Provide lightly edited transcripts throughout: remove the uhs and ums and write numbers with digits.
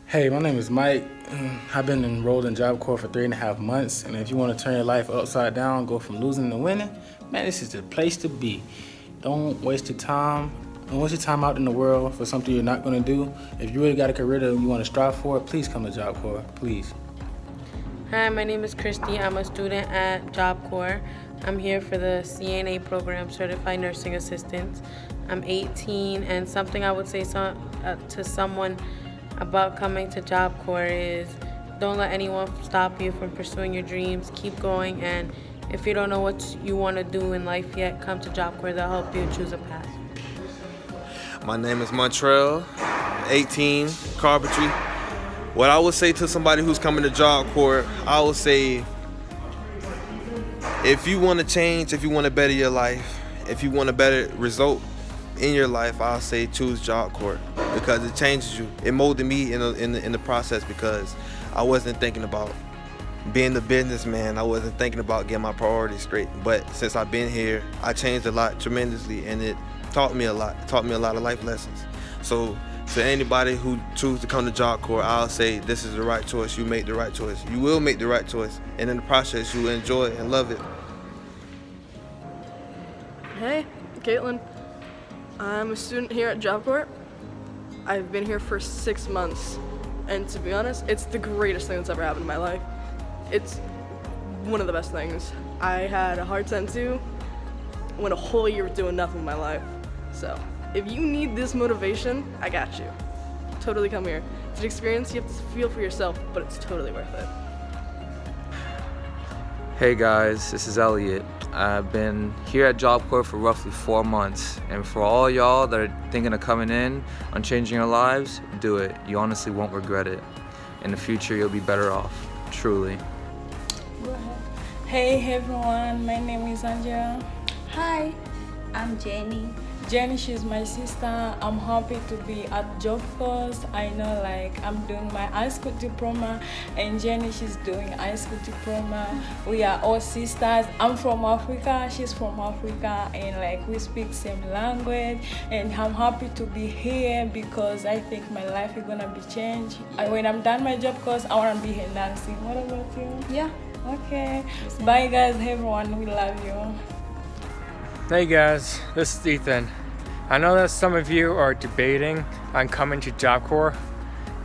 Hey, my name is Mike. I've been enrolled in Job Corps for 3.5 months, and if you want to turn your life upside down, go from losing to winning, man, this is the place to be. Don't waste your time. Don't waste your time out in the world for something you're not going to do. If you really got a career that you want to strive for, please come to Job Corps, please. Hi, my name is Kristy. I'm a student at Job Corps. I'm here for the CNA program, Certified Nursing Assistant. I'm 18, and something I would say to someone about coming to Job Corps is don't let anyone stop you from pursuing your dreams. Keep going, and if you don't know what you want to do in life yet, come to Job Corps. They'll help you choose a path. My name is Montreal, 18, carpentry. What I would say to somebody who's coming to Job Corps, I would say, if you want to change, if you want to better your life, if you want a better result in your life, I'll say choose Job Corps because it changes you. It molded me in the process because I wasn't thinking about being the businessman. I wasn't thinking about getting my priorities straight. But since I've been here, I changed a lot tremendously, and it taught me a lot. It taught me a lot of life lessons. So to anybody who chooses to come to Job Corps, I'll say this is the right choice. You make the right choice. You will make the right choice, and in the process, you will enjoy it and love it. Hey, Kaitlyn. I'm a student here at Job Corps. I've been here for 6 months, and to be honest, it's the greatest thing that's ever happened in my life. It's one of the best things. I had a hard time too. Went a whole year doing nothing with my life. So, if you need this motivation, I got you. Totally come here. It's an experience you have to feel for yourself, but it's totally worth it. Hey guys, this is Elliott. I've been here at Job Corps for roughly 4 months, and for all y'all that are thinking of coming in on changing your lives, do it. You honestly won't regret it. In the future, you'll be better off, truly. Hey everyone, my name is Angela. Hi, I'm Jenny. Jenny, she's my sister. I'm happy to be at Job Corps. I know I'm doing my high school diploma, and Jenny, she's doing high school diploma. We are all sisters. I'm from Africa, she's from Africa, and we speak same language. And I'm happy to be here because I think my life is gonna be changed. When I'm done my Job Corps, I wanna be here dancing. What about you? Yeah. Okay. Bye guys, everyone. We love you. Hey guys, this is Ethan. I know that some of you are debating on coming to Job Corps.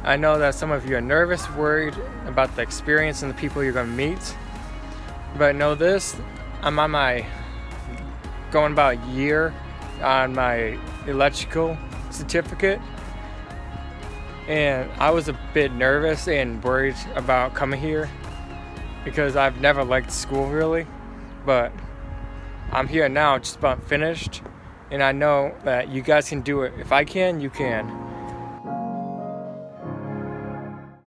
I know that some of you are nervous, worried about the experience and the people you're going to meet. But know this, I'm on going about a year on my electrical certificate. And I was a bit nervous and worried about coming here because I've never liked school really. But I'm here now, just about finished, and I know that you guys can do it. If I can, you can.